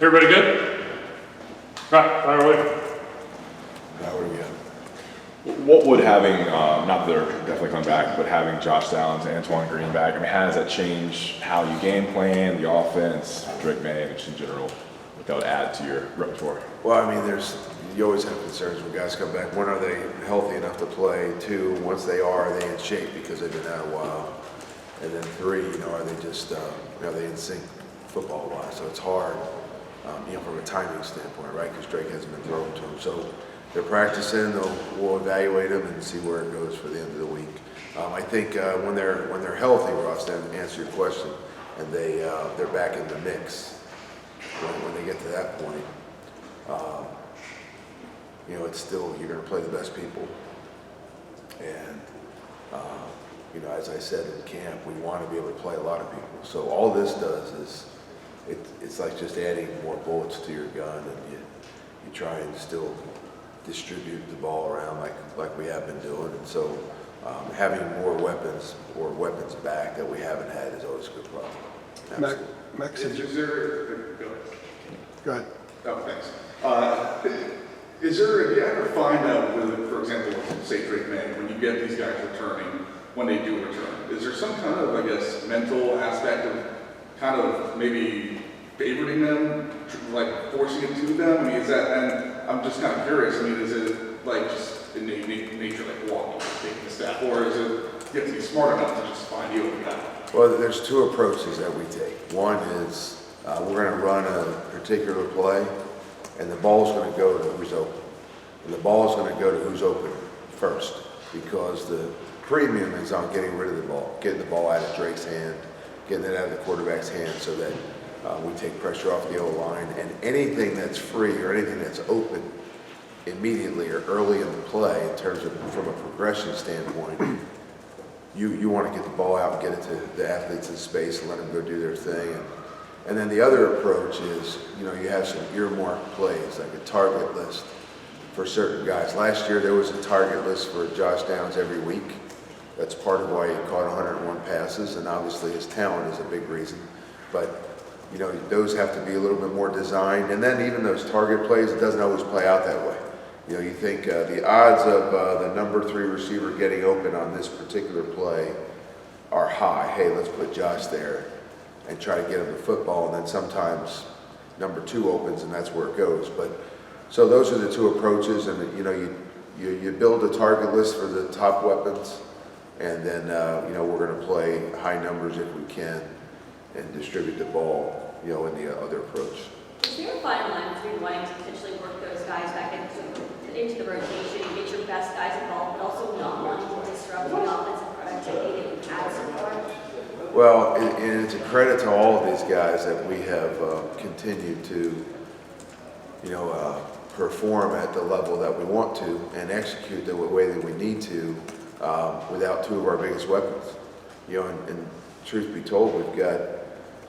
Everybody good? Right, fire away. What would having, not that they're definitely coming back, but having Josh Downs and Antoine Green back, I mean, how does that change how you game plan, the offense, Drake May, and just in general, what that would add to your repertoire? Well, I mean, you always have concerns when guys come back. One, are they healthy enough to play? Two, once they are they in shape because they've been out a while? And then three, are they just, are they in sync football-wise? So it's hard, from a timing standpoint, right? Because Drake hasn't been thrown to him. So they're practicing. We'll evaluate them and see where it goes for the end of the week. I think when they're healthy, Ross, to answer your question, and they're back in the mix when they get to that point. It's still, you're going to play the best people. And, as I said in camp, we want to be able to play a lot of people. So all this does is, it's like just adding more bullets to your gun, and you try and still distribute the ball around like we have been doing. And so having more weapons or weapons back that we haven't had is always a good problem. Max, Is there, go ahead. oh, thanks. Do you ever find out, for example, say Drake May, when you get these guys returning, when they do return, is there some kind of, mental aspect of kind of maybe favoriting them, like forcing it to them? I mean, is that, and I'm just kind of curious, is it just in nature, like walking, taking the step, or is it, you have to be smart enough to just find you a guy? Well, there's two approaches that we take. One is we're going to run a particular play, and the ball's going to go to who's open. And the ball's going to go to who's open first, because the premium is on getting rid of the ball, getting the ball out of Drake's hand, getting it out of the quarterback's hand so that we take pressure off the O-line. And anything that's free or anything that's open immediately or early in the play, in terms of from a progression standpoint, you want to get the ball out and get it to the athletes in space and let them go do their thing. And then the other approach is, you have some earmarked plays, like a target list for certain guys. Last year there was a target list for Josh Downs every week. That's part of why he caught 101 passes, and obviously his talent is a big reason. But those have to be a little bit more designed. And then even those target plays, it doesn't always play out that way. You think the odds of the number 3 receiver getting open on this particular play are high. Hey, let's put Josh there and try to get him the football. And then sometimes number 2 opens, and that's where it goes. But so those are the two approaches, and you build a target list for the top weapons, and then we're going to play high numbers if we can, and distribute the ball, in the other approach. Is there a fine line between wanting to potentially work those guys back into the rotation and get your best guys involved, but also not wanting to disrupt the offensive productivity that you've had so far? Well, and it's a credit to all of these guys that we have continued to, perform at the level that we want to and execute the way that we need to without 2 of our biggest weapons. And truth be told, we've got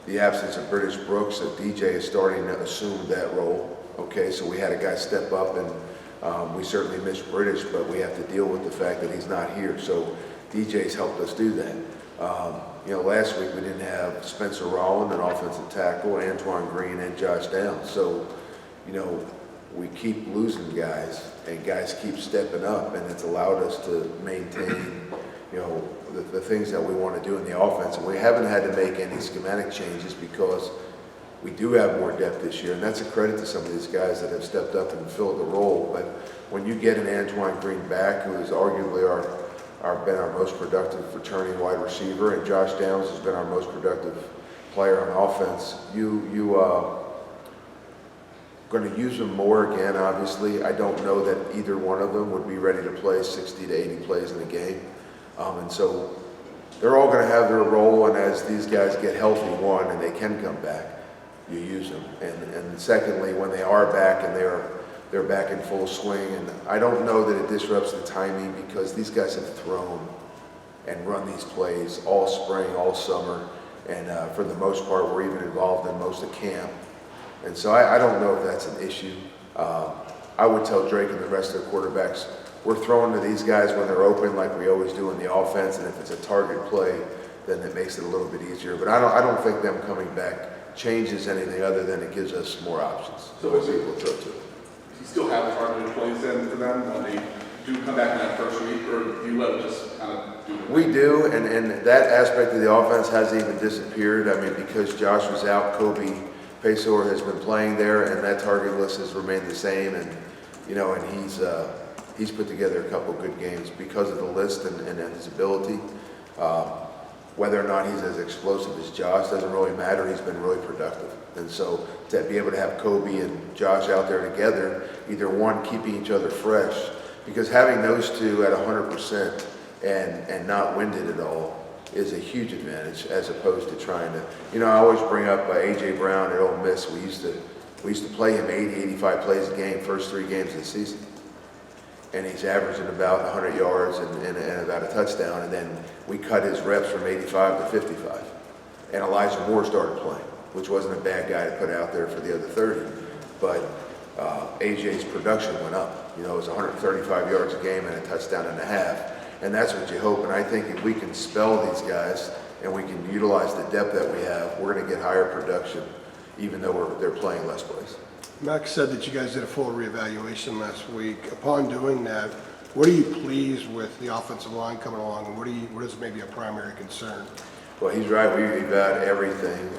the absence of British Brooks, so DJ is starting to assume that role. Okay, so we had a guy step up, and we certainly miss British, but we have to deal with the fact that he's not here. So DJ's helped us do that. Last week we didn't have Spencer Rowland, an offensive tackle, Antoine Green, and Josh Downs. So, we keep losing guys, and guys keep stepping up, and it's allowed us to maintain, the things that we want to do in the offense. And we haven't had to make any schematic changes because we do have more depth this year, and that's a credit to some of these guys that have stepped up and filled the role. But when you get an Antoine Green back, who is arguably been our most productive returning wide receiver, and Josh Downs has been our most productive player on offense, you going to use them more again, obviously. I don't know that either one of them would be ready to play 60 to 80 plays in a game. And so they're all going to have their role, and as these guys get healthy, one, and they can come back, you use them. And secondly, when they are back and they're back in full swing, and I don't know that it disrupts the timing because these guys have thrown and run these plays all spring, all summer, and for the most part, we're even involved in most of camp. And so I don't know if that's an issue. I would tell Drake and the rest of the quarterbacks, we're throwing to these guys when they're open like we always do in the offense, and if it's a target play, then it makes it a little bit easier. But I don't think them coming back changes anything other than it gives us more options. So more is it- people to throw to. Do you still have targeted plays in for them when they do come back in that first week, or do you let them just kind of do the We do, and that aspect of the offense hasn't even disappeared. I mean, because Josh was out, Kobe Pesor has been playing there, and that target list has remained the same. And he's put together a couple good games because of the list and his ability. Whether or not he's as explosive as Josh doesn't really matter. He's been really productive, and so to be able to have Kobe and Josh out there together, either one keeping each other fresh, because having those two at 100% and not winded at all is a huge advantage as opposed to trying to, I always bring up A.J. Brown at Ole Miss. We used to play him 80, 85 plays a game, first 3 games of the season. And he's averaging about 100 yards and about a touchdown, and then we cut his reps from 85 to 55. And Elijah Moore started playing, which wasn't a bad guy to put out there for the other 30. But AJ's production went up. It was 135 yards a game and a touchdown and a half. And that's what you hope. And I think if we can spell these guys and we can utilize the depth that we have, we're going to get higher production, even though they're playing less plays. Max said that you guys did a full reevaluation last week. Upon doing that, what are you pleased with the offensive line coming along, and what is maybe a primary concern? Well, he's right. We evaluate everything.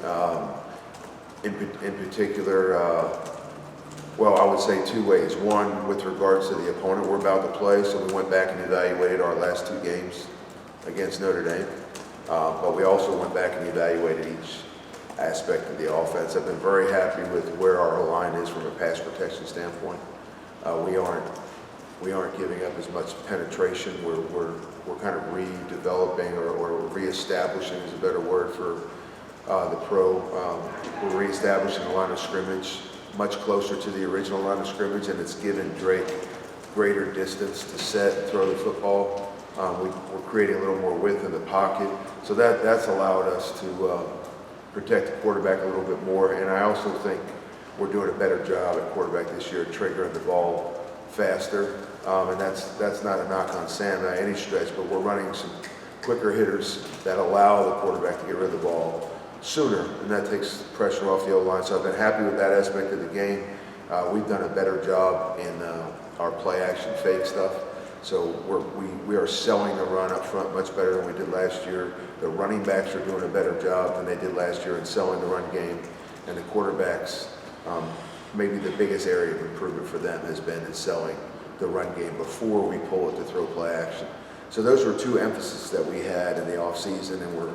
In particular, I would say 2 ways. One, with regards to the opponent we're about to play. So we went back and evaluated our last 2 games against Notre Dame. But we also went back and evaluated each aspect of the offense. I've been very happy with where our line is from a pass protection standpoint. We aren't giving up as much penetration. We're kind of redeveloping or reestablishing is a better word for the pro. We're reestablishing the line of scrimmage much closer to the original line of scrimmage, and it's given Drake greater distance to set and throw the football. We're creating a little more width in the pocket, so that's allowed us to protect the quarterback a little bit more. And I also think we're doing a better job at quarterback this year, triggering the ball faster. And that's not a knock on Sam by any stretch, but we're running some quicker hitters that allow the quarterback to get rid of the ball sooner, and that takes pressure off the O-line. So I've been happy with that aspect of the game. We've done a better job in our play action fake stuff. So we are selling the run up front much better than we did last year. The running backs are doing a better job than they did last year in selling the run game, and the quarterbacks, maybe the biggest area of improvement for them has been in selling the run game before we pull it to throw play action. So those were 2 emphases that we had in the offseason, and we're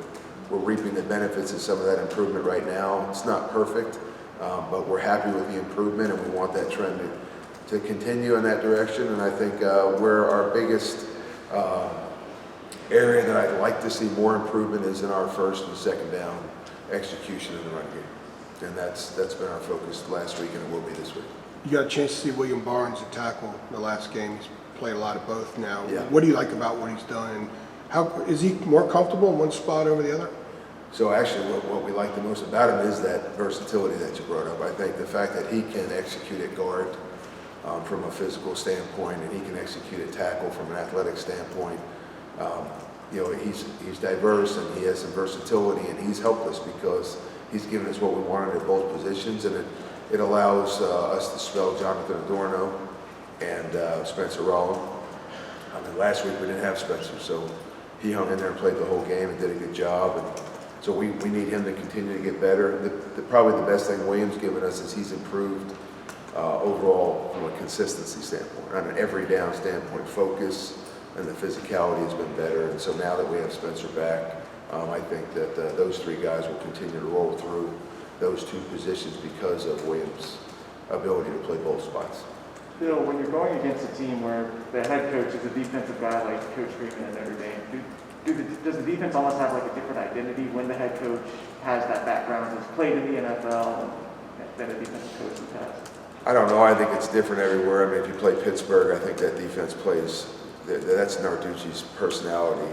reaping the benefits of some of that improvement right now. It's not perfect, but we're happy with the improvement, and we want that trend to continue in that direction. And I think where our biggest area that I'd like to see more improvement is in our first and second down execution in the run game. And that's been our focus last week, and it will be this week. You got a chance to see William Barnes at tackle the last game. He's played a lot of both now. Yeah. What do you like about what he's done? And how is he more comfortable in one spot over the other? So actually what we like the most about him is that versatility that you brought up. I think the fact that he can execute at guard from a physical standpoint, and he can execute at tackle from an athletic standpoint. He's diverse, and he has some versatility, and he's helped us because he's given us what we wanted at both positions, and it allows us to spell Jonathan Adorno and Spencer Rollo. Last week we didn't have Spencer, so he hung in there and played the whole game and did a good job. And so we need him to continue to get better. Probably the best thing William's given us is he's improved overall from a consistency standpoint, on an every down standpoint. Focus and the physicality has been better. And so now that we have Spencer back, I think that those 3 guys will continue to roll through those 2 positions because of Williams' ability to play both spots. Bill, when you're going against a team where the head coach is a defensive guy like Coach Freeman at Notre Dame, does the defense almost have like a different identity when the head coach has that background, has played in the NFL, than a defensive coach in the past? I don't know. I think it's different everywhere. If you play Pittsburgh, I think that defense plays, that's Narducci's personality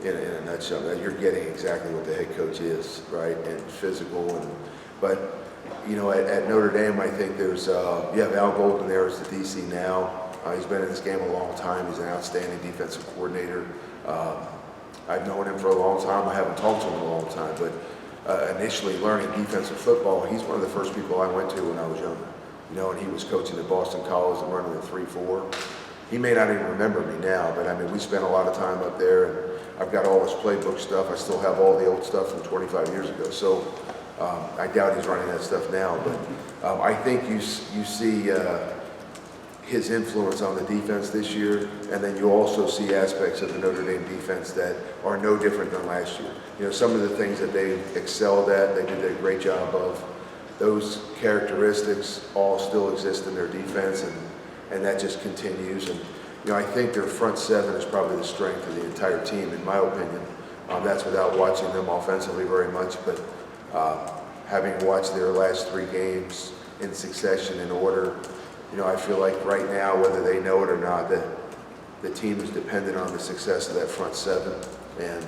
in a nutshell. That you're getting exactly what the head coach is, right? And physical. But at Notre Dame, I think there's, you have Al Golden there as the DC now. He's been in this game a long time. He's an outstanding defensive coordinator. I've known him for a long time. I haven't talked to him in a long time, but initially learning defensive football, he's one of the first people I went to when I was younger. You know, and he was coaching at Boston College and running the 3-4. He may not even remember me now, but I mean, we spent a lot of time up there, and I've got all his playbook stuff. I still have all the old stuff from 25 years ago. So I doubt he's running that stuff now, but I think you see his influence on the defense this year, and then you also see aspects of the Notre Dame defense that are no different than last year. You know, some of the things that they excelled at, they did a great job of. Those characteristics all still exist in their defense, and that just continues. And you know, I think their front seven is probably the strength of the entire team, in my opinion. That's without watching them offensively very much, but having watched their last 3 games in succession in order, you know, I feel like right now, whether they know it or not, that the team is dependent on the success of that front seven. And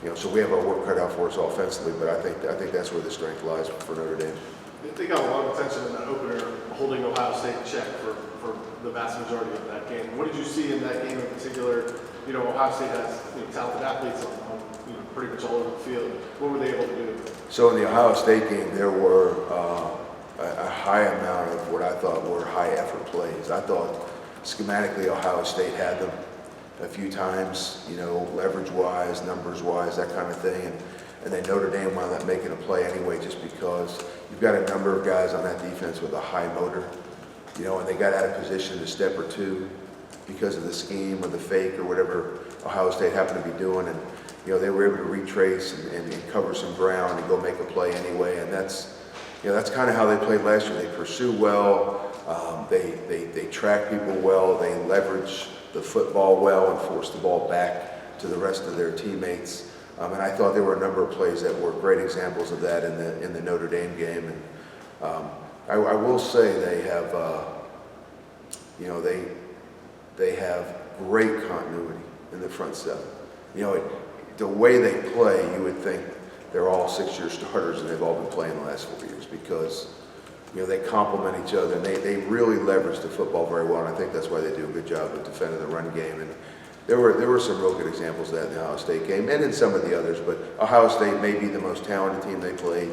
you know, so we have our work cut out for us offensively, but I think that's where the strength lies for Notre Dame. They got a lot of attention in that opener, holding Ohio State in check for the vast majority of that game. What did you see in that game in particular? You know, Ohio State has talented athletes on pretty much all over the field. What were they able to do? So in the Ohio State game, there were a high amount of what I thought were high effort plays. I thought schematically Ohio State had them a few times, you know, leverage-wise, numbers-wise, that kind of thing. And then Notre Dame wound up making a play anyway, just because you've got a number of guys on that defense with a high motor, you know, and they got out of position a step or two because of the scheme or the fake or whatever Ohio State happened to be doing. And, you know, they were able to retrace and cover some ground and go make a play anyway. And that's, you know, that's kind of how they played last year. They pursue well, they track people well, they leverage the football well and force the ball back to the rest of their teammates. And I thought there were a number of plays that were great examples of that in the Notre Dame game. And I will say they have, you know, they have great continuity in the front seven. You know, the way they play, you would think they're all 6-year starters and they've all been playing the last 4 years, because you know, they complement each other, and they really leverage the football very well, and I think that's why they do a good job of defending the run game. And there were some real good examples of that in the Ohio State game, and in some of the others, but Ohio State may be the most talented team they played.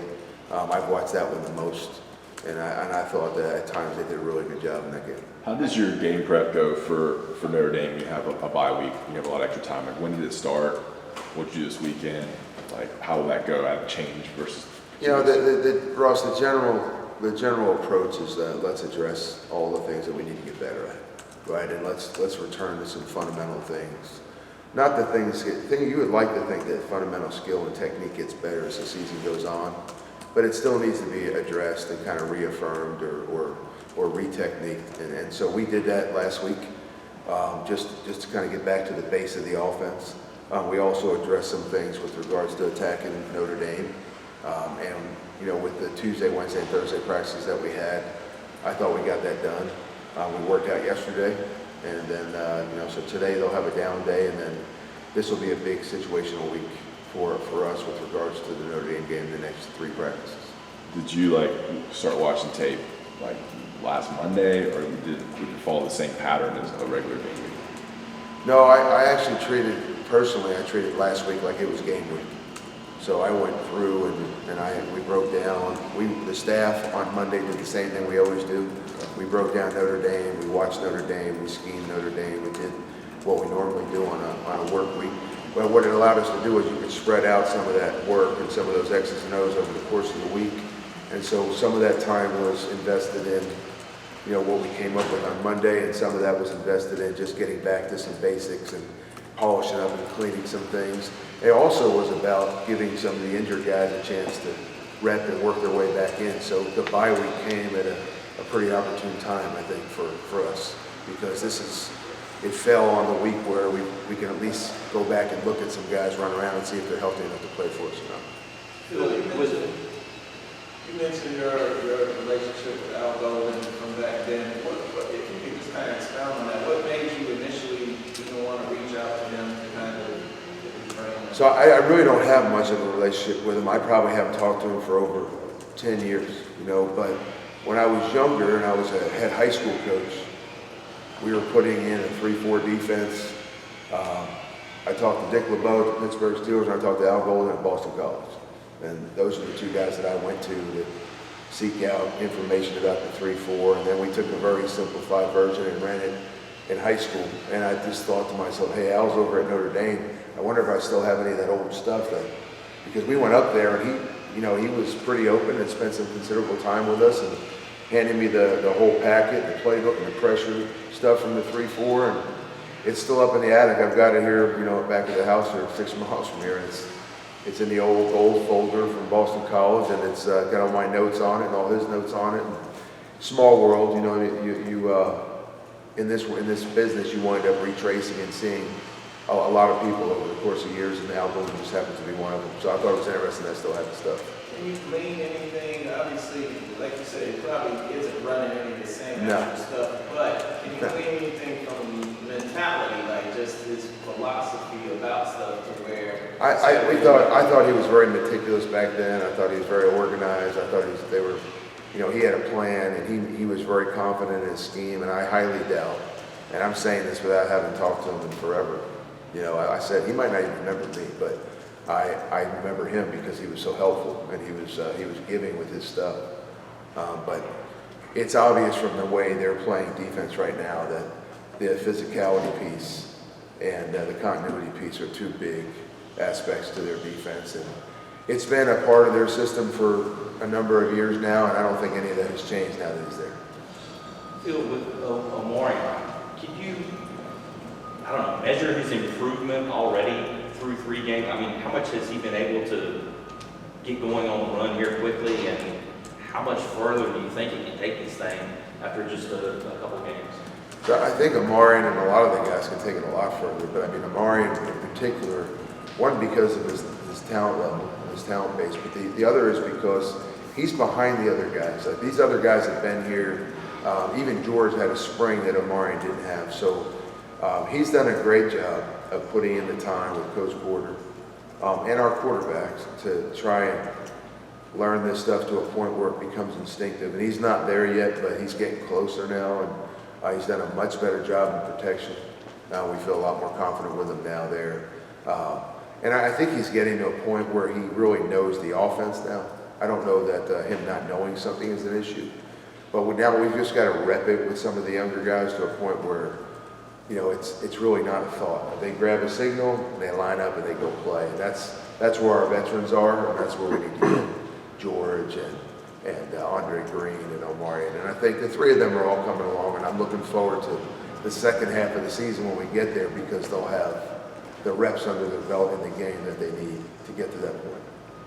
I've watched that one the most, and I thought that at times they did a really good job in that game. How does your game prep go for Notre Dame? You have a bye week, you have a lot of extra time. Like, when did it start? What did you do this weekend? Like, how will that go? How change versus? You know, Ross, the general approach is that let's address all the things that we need to get better at, right? And let's return to some fundamental things. Not the things you would like to think that fundamental skill and technique gets better as the season goes on, but it still needs to be addressed and kind of reaffirmed or re-techniqued. And so we did that last week, just to kind of get back to the base of the offense. We also addressed some things with regards to attacking Notre Dame. And, you know, with the Tuesday, Wednesday, and Thursday practices that we had, I thought we got that done. We worked out yesterday, and then, you know, so today they'll have a down day, and then this will be a big situational week for us with regards to the Notre Dame game, the next 3 practices. Did you start watching tape last Monday, or would you follow the same pattern as a regular game week? No, I actually personally treated last week like it was game week. So I went through and we broke down. The staff on Monday did the same thing we always do. We broke down Notre Dame. We watched Notre Dame. We schemed Notre Dame. We did what we normally do on a work week. But what it allowed us to do is you could spread out some of that work and some of those X's and O's over the course of the week. And so some of that time was invested in, you know, what we came up with on Monday, and some of that was invested in just getting back to some basics and polishing up and cleaning some things. It also was about giving some of the injured guys a chance to rep and work their way back in. So the bye week came at a pretty opportune time, I think, for us, because it fell on the week where we can at least go back and look at some guys run around and see if they're healthy enough to play for us or not. You mentioned your relationship with Longo and from back then. What if you could just kind of expound on that? What made you initially want to reach out to him to kind of train him? So I really don't have much of a relationship with him. I probably haven't talked to him for over 10 years, you know, but when I was younger and I was a head high school coach, we were putting in a 3-4 defense. I talked to Dick LeBeau at the Pittsburgh Steelers, and I talked to Al Golden at Boston College. And those are the two guys that I went to seek out information about the 3-4. And then we took a very simplified version and ran it in high school. And I just thought to myself, hey, Al's over at Notre Dame. I wonder if I still have any of that old stuff because we went up there and he was pretty open and spent some considerable time with us and handed me the whole packet, the playbook and the pressure stuff from the 3-4. And it's still up in the attic. I've got it here, back at the house here 6 miles from here. And it's in the old gold folder from Boston College, and it's got all my notes on it and all his notes on it. And small world, in this business, you wind up retracing and seeing a lot of people over the course of years, and Al Golden just happens to be one of them. So I thought it was interesting that I still had the stuff. Can you glean anything? Obviously, like you said, it probably isn't running any of the same No. extra stuff, but can you No. glean anything from mentality, like just his philosophy about stuff to where? I thought he was very meticulous back then. I thought he was very organized. I thought he had a plan, and he was very confident in his scheme, and I highly doubt, and I'm saying this without having talked to him in forever. I said he might not even remember me, but I remember him because he was so helpful, and he was giving with his stuff. But it's obvious from the way they're playing defense right now that the physicality piece and the continuity piece are two big aspects to their defense, and it's been a part of their system for a number of years now, and I don't think any of that has changed now that he's there. Phil, with Omarion, can you, measure his improvement already through 3 games? I mean, how much has he been able to get going on the run here quickly, and how much further do you think he can take this thing after just a couple games? So I think Omarion and a lot of the guys can take it a lot further, but I mean, Omarion in particular, one because of his talent level, his talent base, but the other is because he's behind the other guys. Like, these other guys have been here. Even George had a spring that Omarion didn't have. So he's done a great job of putting in the time with Coach Porter and our quarterbacks to try and learn this stuff to a point where it becomes instinctive. And he's not there yet, but he's getting closer now, and he's done a much better job in protection. Now we feel a lot more confident with him now there. And I think he's getting to a point where he really knows the offense now. I don't know that him not knowing something is an issue. But now we've just got to rep it with some of the younger guys to a point where, it's really not a thought. They grab a signal, and they line up, and they go play. And that's where our veterans are, and that's where we need to get George and Andre Green and Omarion. And I think the 3 of them are all coming along, and I'm looking forward to the second half of the season when we get there, because they'll have the reps under their belt in the game that they need to get to that point.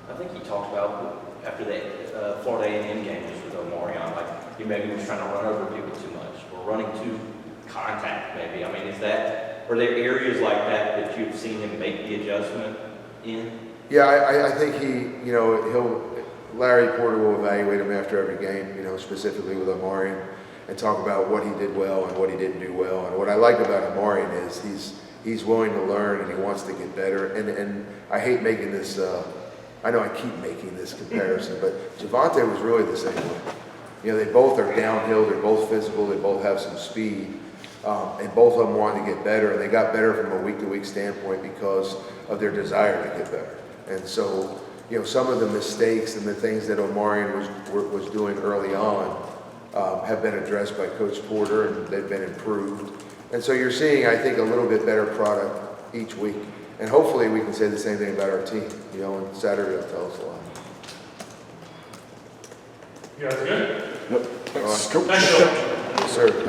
I think he talked about after the Florida A&M game just with Omarion, like he maybe was trying to run over people too much or running too contact maybe. I mean, are there areas like that you've seen him make the adjustment in? Yeah, I think Larry Porter will evaluate him after every game, specifically with Omarion, and talk about what he did well and what he didn't do well. And what I like about Omarion is he's willing to learn, and he wants to get better. And I hate making this, I know I keep making this comparison, but Javonte was really the same way. They both are downhill, they're both physical, they both have some speed, and both of them wanted to get better, and they got better from a week-to-week standpoint because of their desire to get better. And so, some of the mistakes and the things that Omarion was doing early on have been addressed by Coach Porter, and they've been improved. And so you're seeing, I think, a little bit better product each week. And hopefully we can say the same thing about our team, and Saturday will tell us a lot. You guys good? Yep. Thanks, Coach. Thanks, Phil. Yes, sir.